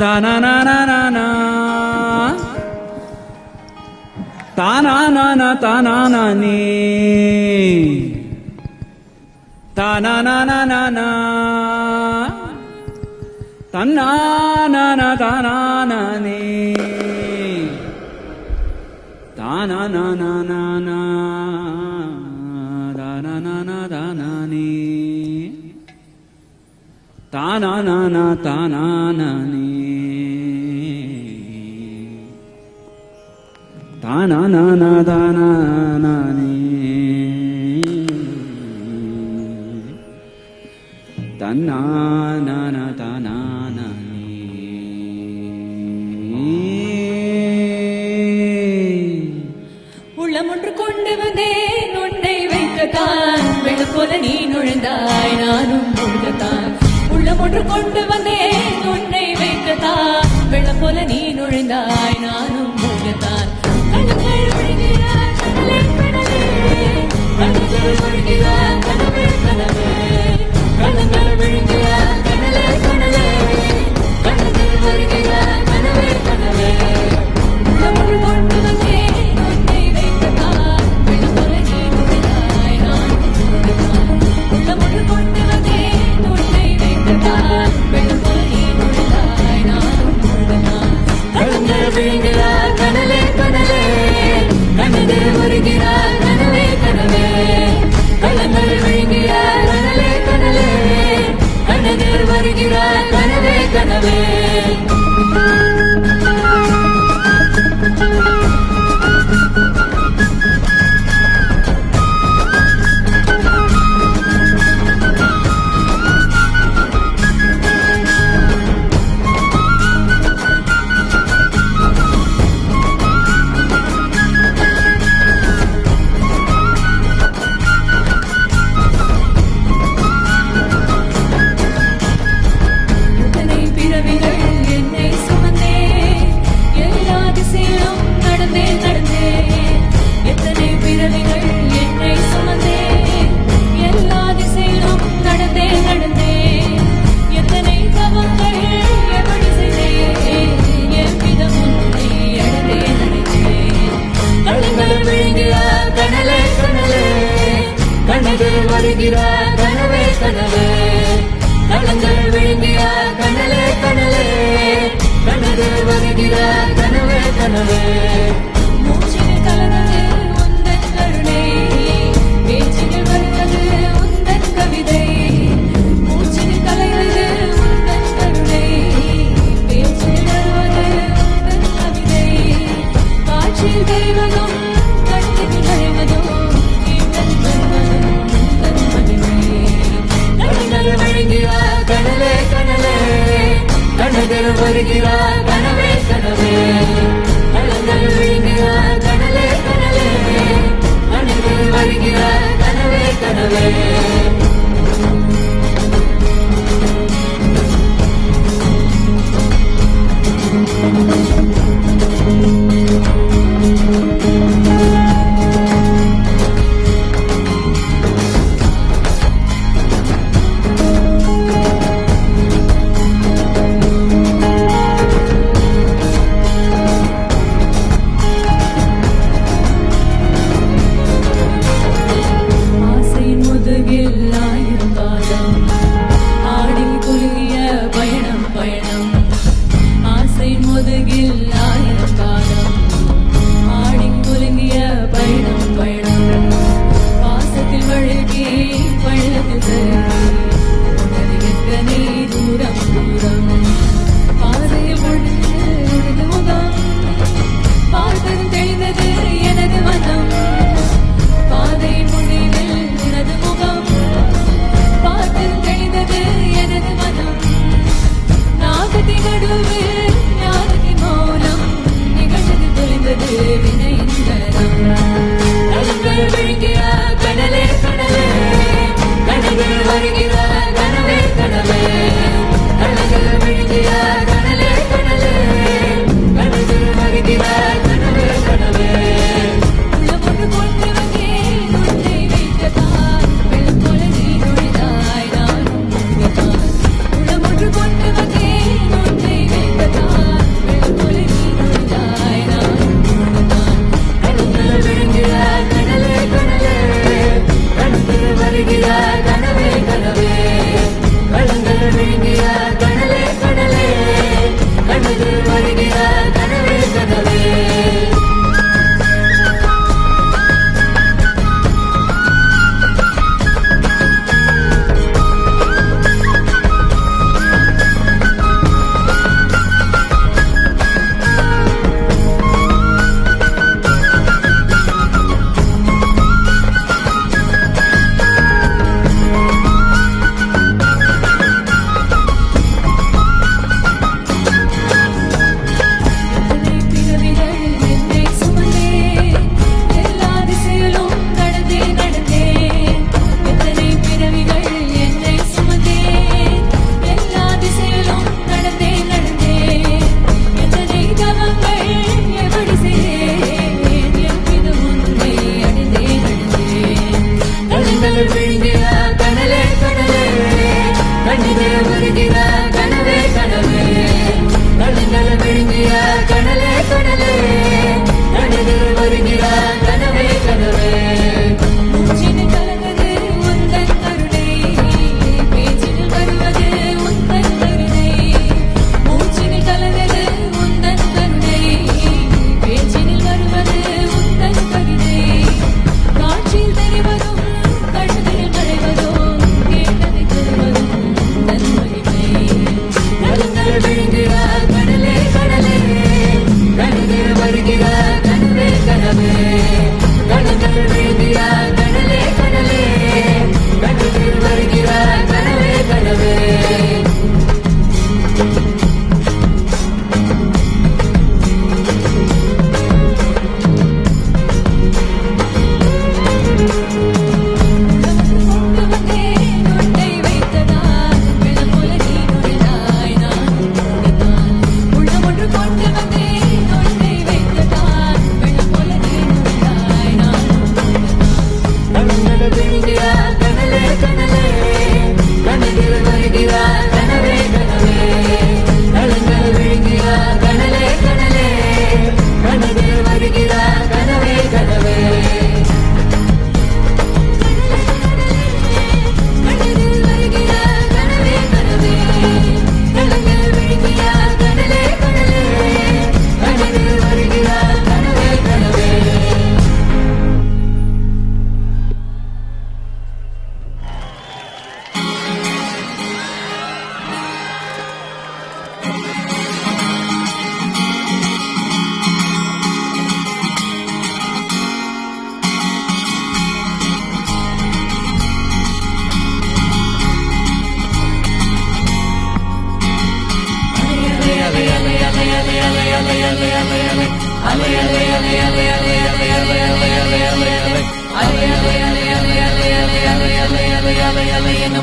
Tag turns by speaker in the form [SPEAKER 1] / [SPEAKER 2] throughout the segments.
[SPEAKER 1] தானானா தானானா தானானே தானானா தன்னானா தானானே தானானா தானானா தானானே தானானா தானானே தானானா தானானே தன்னானா தானானே
[SPEAKER 2] உள்ளம் ஒன்று கொண்டு வந்தேன் உன்னை வைக்கத்தான் வெள்ளம் போல நீ நுழைந்தாய் நானும் முழுகத்தான் உள்ளம் ஒன்று கொண்டு வந்தேன் உன்னை வைக்கத்தான் வெள்ளம் போல நீ நுழைந்தாய் நானும் முழுகத்தான் கண்கள் விழுகிறார் கடலே கடலே கண்கள் விழுகிறார் கனவே கனவே கண்கள் விழுகிறார் கடலே கடலே கண்கள் விழுகிறார் கனவே கனவே உள்ளம் ஒன்று கொண்டு வந்தேன் உன்னை வைக்கத்தான் வெள்ளம் போல நீ நுழைந்தாய் நானும் முழுகத்தான் உள்ளம் ஒன்று கொண்டு வந்தேன் உன்னை வைக்கத்தான் வெள்ளம் போல நீ நுழைந்தாய் நானும் முழுகத்தான் கண்கள் விழுகிறார் கடலே கடலே கண்கள் வருகிறார் கனவே கனவே கண்கள் விழுகிறார் கடலே கடலே கண்கள் வருகிறார் கனவே கனவே எத்தனை பிறவிகள் என்னை சுமந்தே எல்லா திசையிலும் நடந்தே நடந்தே எத்தனை பிறவிகள் என்னை சுமந்தே எல்லா திசையிலும் நடந்தே நடந்தே எத்தனை தவங்கள் எப்படி செய்தேன் எவ்விதம் உன்னை அடைந்தே நடந்தேன் கண்கள் விழுகிறார் கடலே கடலே கண்கள் வருகிறார் கனவே கனவே கண்கள் விழுகிறார் கடலே கடலே கண்கள் வருகிறார் கனவே கனவே மூச்சில் கலந்தது உந்தன் கருணை பேச்சில் வருவது உந்தன் கவிதை மூச்சில் கலந்தது உந்தன் கருணை பேச்சில் வருவது உந்தன் கவிதை காற்றில் தெரிவதும் கண்ணில் நுழைவதும் கீழல் வருவதும் உந்தன் மகிமை கண்கள் விழுகிறார் கடலே கடலே கண்கள் வருகிறார் கனவே கனவே கண்கள் விழுகிறார் கடலே கடலே கண்கள் வருகிறார் கனவே கனவே ஆசையின் முதுகில் ஆயிரம் காலம் ஆடி குலுங்கிய பயணம் பயணம் ஆசையின் முதுகில் ஆயிரம் காலம் ஆடி குலுங்கிய பயணம் பயணம் பாசத்தில் வழுகி பள்ளத்தில் சருகி உனது எத்தனை தூரம் தூரம் பாதையில் பொழுது முகம் பார்த்ததும் தெளிந்தது எனது மனம் பாதை முடிவில் உனது முகம் பார்த்ததும் தெளிந்தது எனது மனம் நாகத்தின் நடுவில் ஞானத்தின் மௌனம் நிகழ்ந்தது தொலைந்தது வினையின் தரம் கண்கள் விழுகிறார் கடலே கடலே கண்கள் வருகிறார் கனவே கனவே கண்கள் விழுகிறார் கடலே கடலே கண்கள் வருகிறார் கனவே கனவே உள்ளம் ஒன்று கொண்டு வந்தேன் உன்னை வைக்கத்தான் வெள்ளம் போல நீ நுழைந்தாய் நானும் முழுகத்தான் உள்ளம் ஒன்று கொண்டு வந்தேன் உன்னை வைக்கத்தான்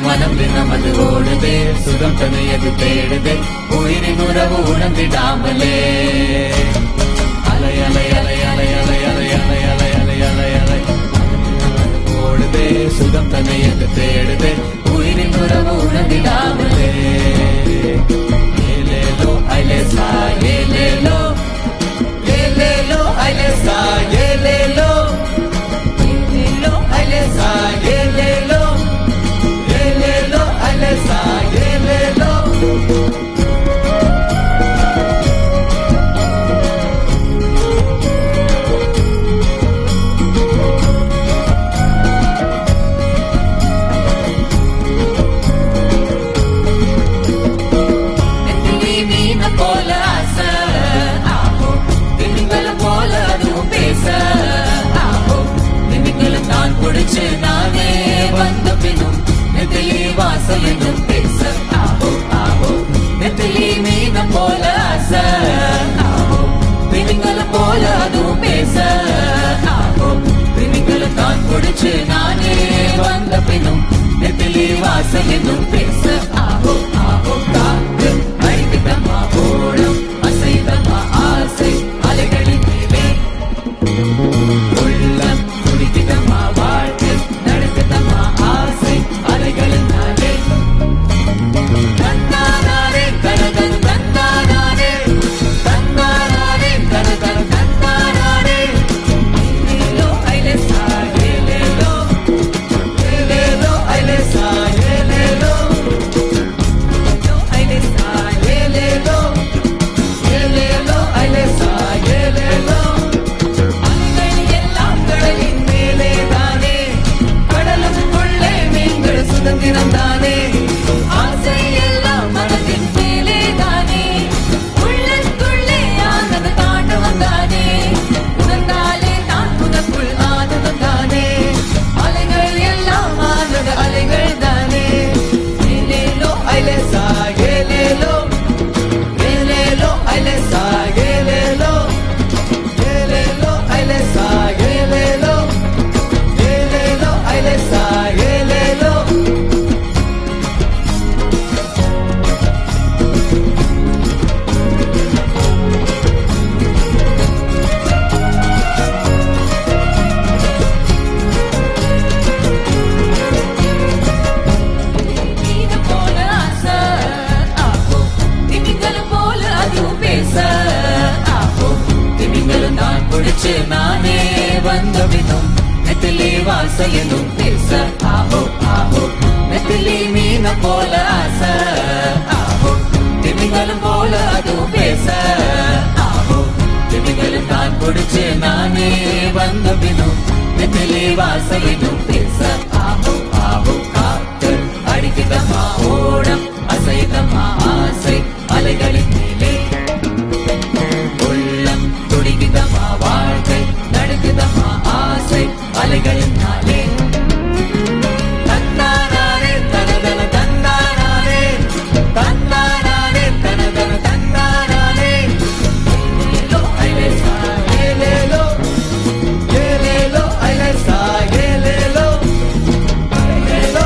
[SPEAKER 3] மனம் நமது ஓடுதே சுகம் தனையது தேடுதே உயிரின் உறவு உணர்ந்திடாமலே அலை அலை அலை அலை அலை அலை அலை அலை அலை அலை அலை ஓடுதே சுகம் தனையது தேடுதே உயிரின் உறவு உணர்ந்திடாமலே ஏலேலோ ஐலேசா ஏலேலோ ஏலேலோ ஐலேசா ஏலேலோ ஏலேலோ ஐலேசா ஏலேலோ ஏலேலோ ஐலேசா ஏலேலோ நெத்திலி மீன போல ஆசை ஆஹோ திமிங்கலம் போல அதுவும் பேச ஆஹோ திமிங்கலம் நான் குடிச்சு நானே வந்த பின்னும் நெத்திலி வாசல் என்னும் பேச ஆஹோ ஆஹோ நெத்திலி மீன போல ஆசை ஆஹோ திமிங்கலம் போல அதுவும் பேச ஆஹோ திமிங்கலம் நான் குடிச்சு நானே வந்த பின்னும் நெத்திலி வாசல் என்னும் பேச ஆஹோ ஆஹோ காத்து அடிக்குதம்மா ஓடம் அசைதம்மா ஆசை அலைகளின் மேலே உள்ளம் துடிக்குதம்மா வாழ்க்கை நடக்குதம்மா ஆசை அலைகளினாலே தன்னானே கனதன் தன்னானே தன்னானே கனதன் தன்னானே ஏலேலோ ஐலேசா ஏலேலோ ஏலேலோ ஐலேசா ஏலேலோ ஐலேசா ஏலேலோ ஏலேலோ ஐலேசா ஏலேலோ அலைகள் எல்லாம் கடலின் மேலே தானே கடலுக்குள்ளே மீன்கள் சுதந்திரம் தானே ஆசை எல்லாம் மனதின் மேலே தானே உள்ளத்துள்ளே ஆனந்த தாண்டவம் தானே உணர்ந்தாலே தான் உனக்குள் ஆனந்தம் தானே அலைகள் எல்லாம் ஆனந்த அலைகள் தானே ஏலேலோ ஐலேசா ஏலேலோ ஏலேலோ ஐலேசா ஏலேலோ ஏலேலோ ஐலேசா ஏலேலோ ஏலேலோ ஐலேசா ஏலேலோ மீன போல ஆசை ஆஹோ திமிங்கலம் போல அதுவும் பேச ஆஹோ திமிங்கலம் நான் குடிச்சு நானே வந்த விதம் நெத்திலி வாசல் என்னும் பேச ஆஹோ ஆஹோ நெத்திலி மீன போல ஆசை ஆஹோ திமிங்கலம் போல அதுவும் பேச ஆஹோ திமிங்கலம் நான் குடிச்சு நானே வந்த விதம் நெத்திலி வாசல் என்னும் பேச ஆஹோ ஆஹோ காத்து அடிக்குதம்மா ஓடம் அசைதம்மா ஆசை அலைகளின் மேலே உள்ளம் துடிக்குதம்மா வாழ்க்கை நடக்குதம்மா ஆசை அலைகளினாலே தன்னானே தனதன தன்னானே தன்னானே தனதன தன்னானே ஏலேலோ ஐலேசா ஏலேலோ ஏலேலோ ஐலேசா ஏலேலோ ஏலேலோ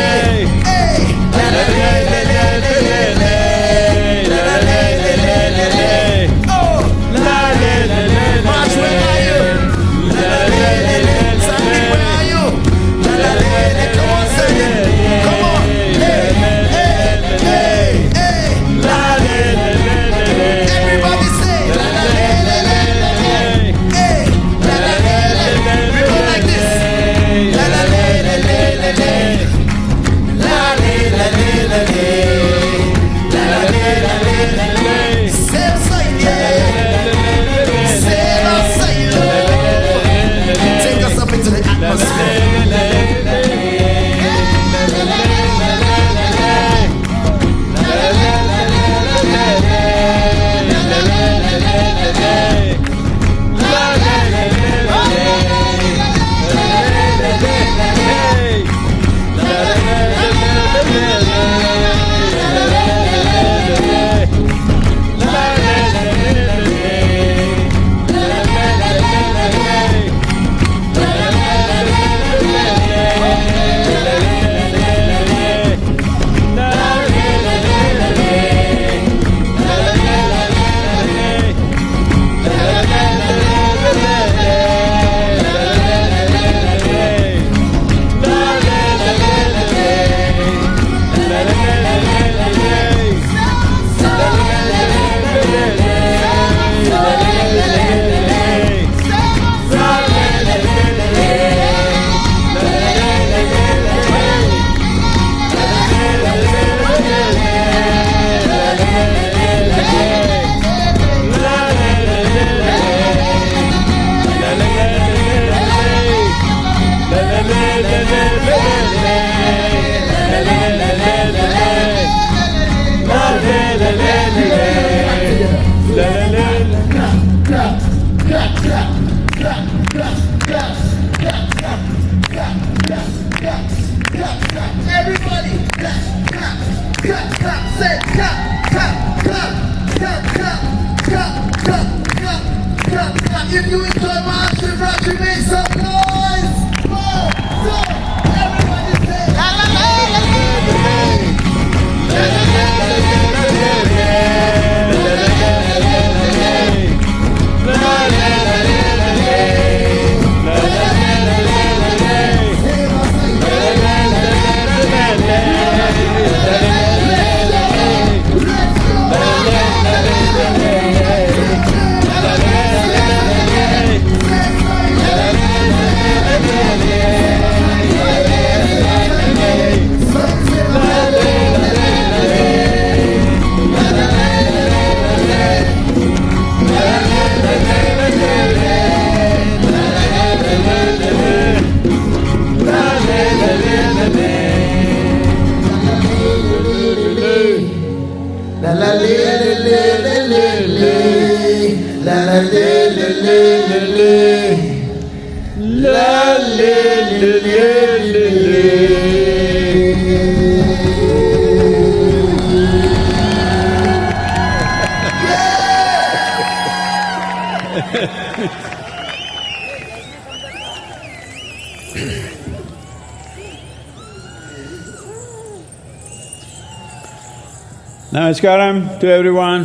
[SPEAKER 4] Namaskaram to everyone.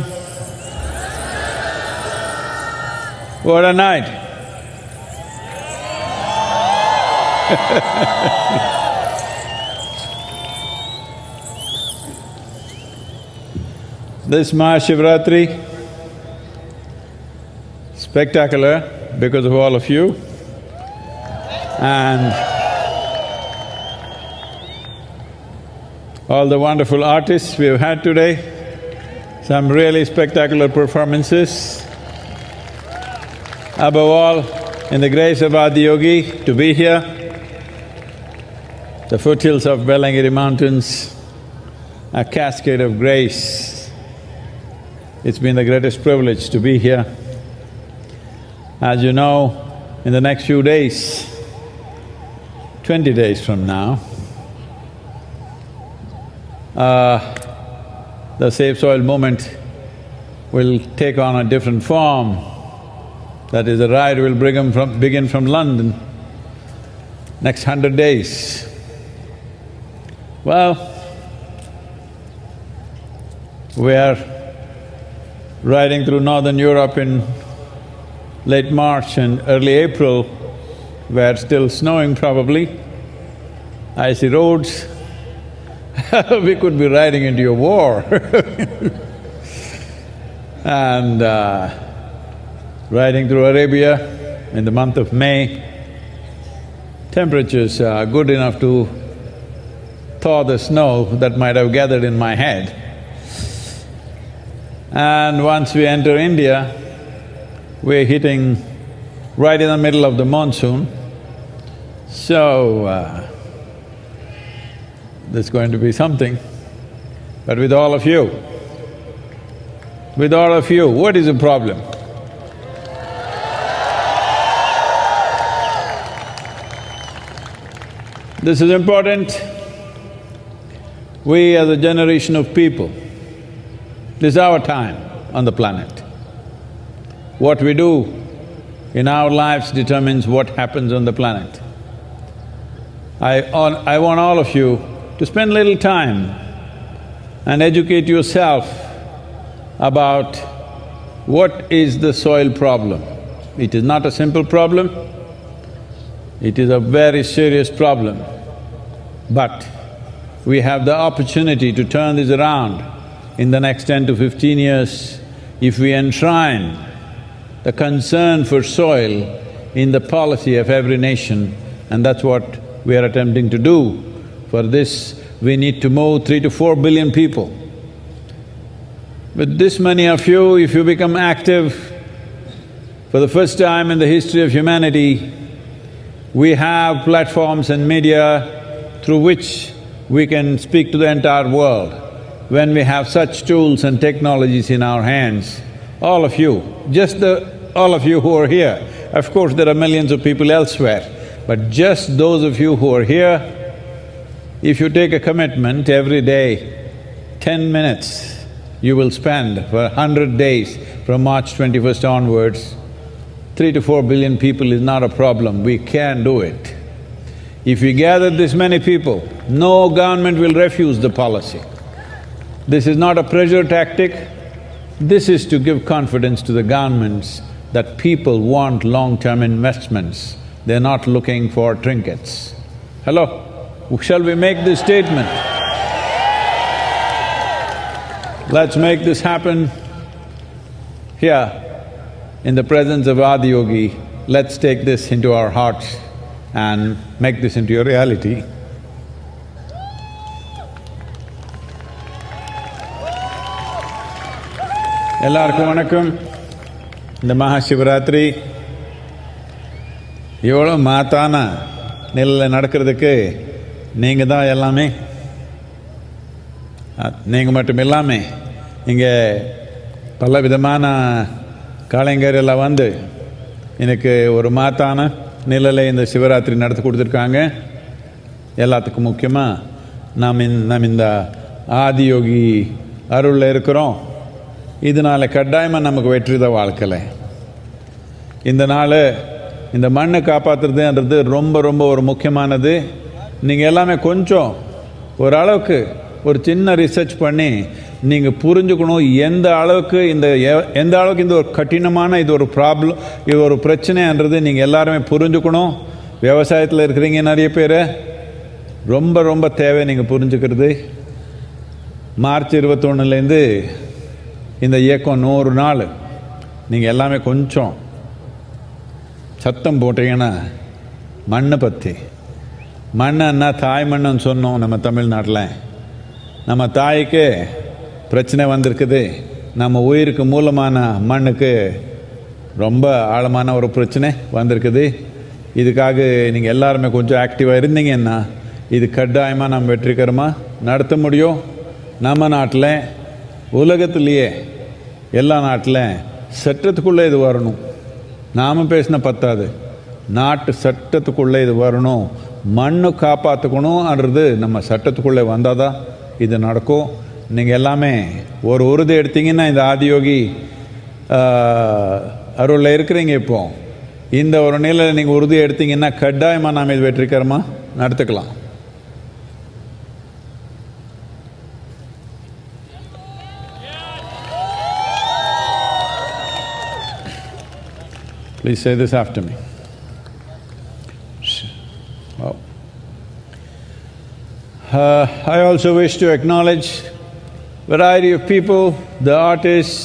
[SPEAKER 4] What a night. This Mahashivratri, spectacular because of all of you, and all the wonderful artists we have had today, some really spectacular performances. Above all, in the grace of Adiyogi to be here, the foothills of Belangiri Mountains, a cascade of grace. It's been the greatest privilege to be here. As you know, in the next few days, 20 days from now, the Save Soil movement will take on a different form. That is, the ride will begin from London next 100 days. Well, we are riding through northern Europe in late March and early April, where still snowing probably, icy roads. We could be riding into a war and riding through Arabia in the month of May. Temperatures are good enough to thaw the snow that might have gathered in my head. And once we enter India, we're hitting right in the middle of the monsoon. So, there's going to be something. But with all of you, what is the problem? This is important. We as a generation of people, this is our time on the planet. What we do in our lives determines what happens on the planet. I want all of you to spend a little time and educate yourself about what is the soil problem. It is not a simple problem, it is a very serious problem. But we have the opportunity to turn this around in the next 10 to 15 years if we enshrine the concern for soil in the policy of every nation, and that's what we are attempting to do. For this, we need to move 3 to 4 billion people. With this many of you, if you become active, for the first time in the history of humanity, we have platforms and media through which we can speak to the entire world. When we have such tools and technologies in our hands, all of you, all of you who are here, of course there are millions of people elsewhere, but just those of you who are here, if you take a commitment every day, 10 minutes you will spend for 100 days from March 21st onwards, 3 to 4 billion people is not a problem, we can do it. If we gather this many people, no government will refuse the policy. This is not a pressure tactic, this is to give confidence to the governments that people want long-term investments, they're not looking for trinkets. Hello? Shall we make this statement? Let's make this happen here in the presence of Adiyogi. Let's take this into our hearts and make this into a reality. எல்லாருக்கும் வணக்கம். இந்த மகாசிவராத்திரி எவ்வளோ மாத்தான நிலையில் நடக்கிறதுக்கு நீங்கள் தான் எல்லாமே. நீங்கள் மட்டும் இல்லாமல்
[SPEAKER 5] இங்கே பல விதமான கலைஞர் எல்லாம் வந்து எனக்கு ஒரு மாத்தான நிலையில் இந்த சிவராத்திரி நடத்தி கொடுத்துருக்காங்க. எல்லாத்துக்கும் முக்கியமாக நாம் இந்த ஆதியோகி அருளில் இருக்கிறோம். இதனால் கட்டாயமாக நமக்கு வெற்றி தான் வாழ்க்கையில். இந்த நாள் இந்த மண்ணை காப்பாற்றுறதுன்றது ரொம்ப ரொம்ப ஒரு முக்கியமானது. நீங்கள் எல்லாமே கொஞ்சம் ஓரளவுக்கு ஒரு சின்ன ரிசர்ச் பண்ணி நீங்கள் புரிஞ்சுக்கணும் எந்த அளவுக்கு இந்த ஒரு கடினமான இது ஒரு ப்ராப்ளம், இது ஒரு பிரச்சனைன்றது நீங்கள் எல்லாருமே புரிஞ்சுக்கணும். விவசாயத்தில் இருக்கிறீங்க நிறைய பேர், ரொம்ப ரொம்ப தேவை நீங்கள் புரிஞ்சுக்கிறது. மார்ச் 21 இந்த இயக்கம் 100 நாள் நீங்கள் எல்லாமே கொஞ்சம் சத்தம் போட்டீங்கன்னா மண்ணை பற்றி, மண்ணன்னா தாய் மண்ணுன்னு சொன்னோம். நம்ம தமிழ்நாட்டில் நம்ம தாய்க்கு பிரச்சனை வந்திருக்குது. நம்ம உயிருக்கு மூலமான மண்ணுக்கு ரொம்ப ஆழமான ஒரு பிரச்சனை வந்திருக்குது. இதுக்காக நீங்கள் எல்லாருமே கொஞ்சம் ஆக்டிவாக இருந்தீங்கன்னா இது கட்டாயமாக நம்ம வெற்றிகரமாக நடத்த முடியும். நம்ம நாட்டில், உலகத்திலேயே எல்லா நாட்டில் சட்டத்துக்குள்ளே இது வரணும். நாம் பேசின பத்தாது, நாட்டு சட்டத்துக்குள்ளே இது வரணும். மண்ணு காப்பாற்றுக்கணும்ன்றது நம்ம சட்டத்துக்குள்ளே வந்தால் தான் இது நடக்கும். நீங்கள் எல்லாமே ஒரு உறுதி எடுத்தீங்கன்னா இந்த ஆதியோகி அருளில் இருக்கிறீங்க. இப்போ இந்த ஒரு நிலையில் நீங்கள் உறுதி எடுத்தீங்கன்னா கட்டாயமாக நாம் இது வெற்றிகரமாக நடத்துக்கலாம். Please say this after me. Wow. I also wish to acknowledge variety of people, the artists,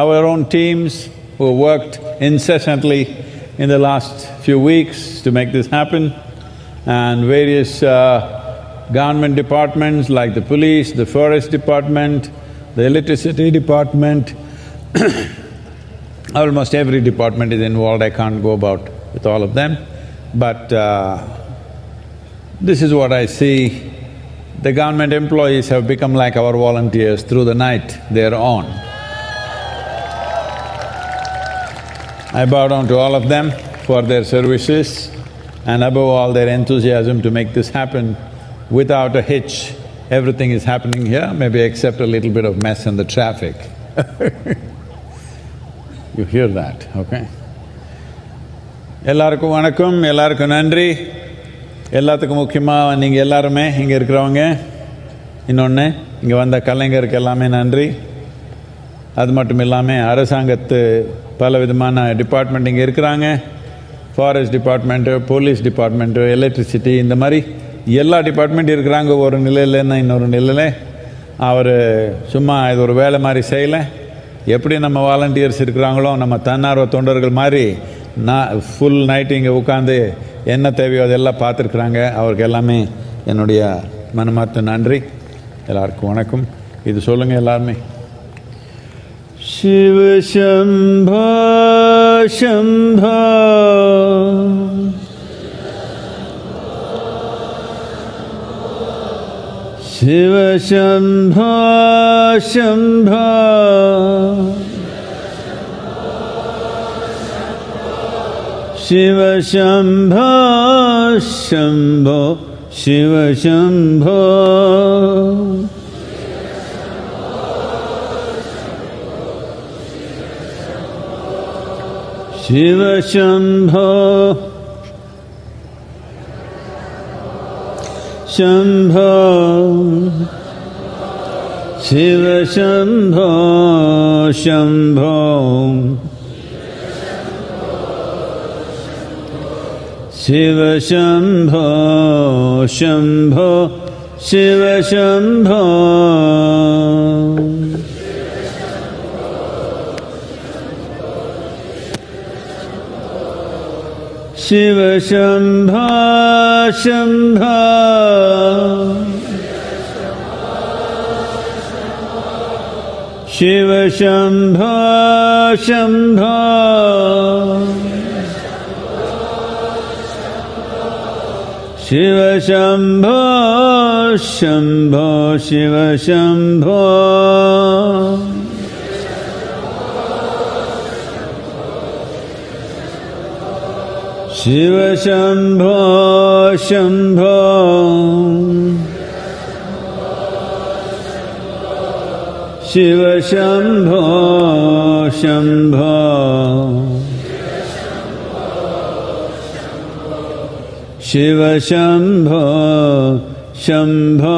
[SPEAKER 5] our own teams who worked incessantly in the last few weeks to make this happen, and various government departments like the police, the forest department, the electricity department. Almost every department is involved. I can't go about with all of them, but this is what I see. The government employees have become like our volunteers. Through the night, they are on. I bow down to all of them for their services and above all their enthusiasm to make this happen without a hitch. Everything is happening here, maybe except a little bit of mess in the traffic. You hear that, okay? எல்லாருக்கும் வணக்கம், எல்லாருக்கும் நன்றி. எல்லாத்துக்கும் முக்கியமாக நீங்கள் எல்லாருமே இங்கே இருக்கிறவங்க, இன்னொன்று இங்கே வந்த கலைஞருக்கு எல்லாமே நன்றி. அது மட்டும் இல்லாமல் அரசாங்கத்து பல விதமான டிபார்ட்மெண்ட் இங்கே இருக்கிறாங்க. Forest department, police department, electricity, இந்த மாதிரி எல்லா டிபார்ட்மெண்ட் இருக்கிறாங்க. ஒரு நிலையிலன்னா இன்னொரு நிலையில் அவர் சும்மா இது ஒரு வேலை மாதிரி செய்யலை. எப்படி நம்ம வாலண்டியர்ஸ் இருக்கிறாங்களோ, நம்ம தன்னார்வ தொண்டர்கள் மாதிரி ஃபுல் நைட்டு இங்கே உட்காந்து என்ன தேவையோ அதெல்லாம் பார்த்துருக்குறாங்க. அவருக்கு எல்லாமே என்னுடைய மனமார்ந்த நன்றி. எல்லாருக்கும் வணக்கம். இது சொல்லுங்கள் எல்லாருமே. சிவ சம்போ சம்போ சிவ சம்போ சம்போ சிவ சம்போ சம்போ சிவ சம்போ சிவ சம்போ शम्भो शिव शम्भो शम्भो शिव शम्भो शम्भो शिव शम्भो शिव शम्भो शम्भो शिव शम्भो शम्भो शिव शम्भो शम्भो शिव शम्भो शिव शम्भो शम्भो शिव शम्भो शम्भो शिव शम्भो शम्भो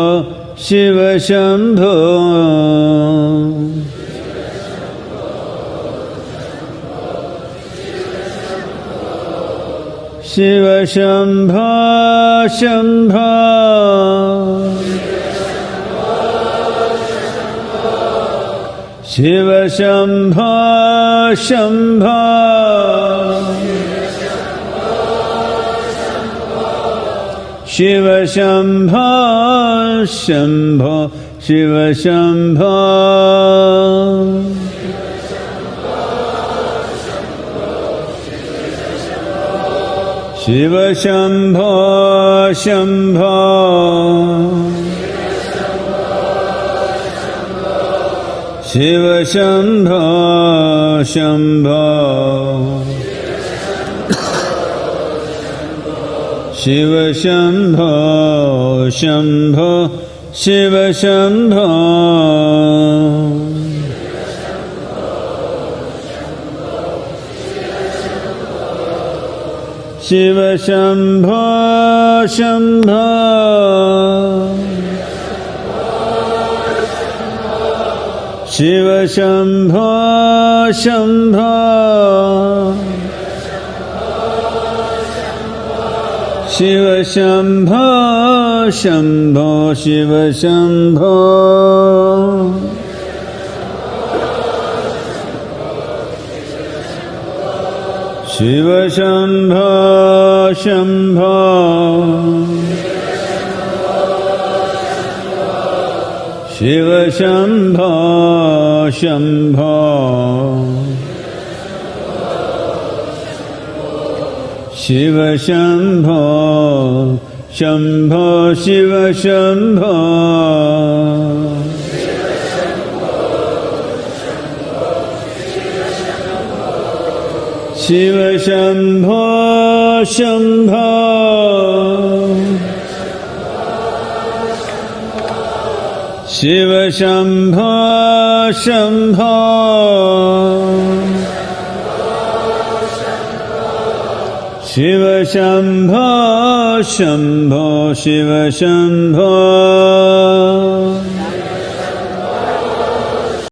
[SPEAKER 5] शिव शम्भो शिव शम्भो शम्भो शिव शम्भो शम्भो शिव शम्भो शम्भो शिव शम्भो शिव शम्भो शम्भो शिव शम्भो शम्भो शिव शम्भो शम्भो शिव शम्भो शिव शम्भो शम्भो शिव शम्भो शम्भो शिव शम्भो शम्भो शिव शम्भो शिव शम्भो शम्भो शिव शम्भो शम्भो शिव शम्भो शम्भो शिव शम्भो शिव शम्भो शम्भो शिव शम्भो शम्भो शिव शम्भो शम्भो शिव शम्भो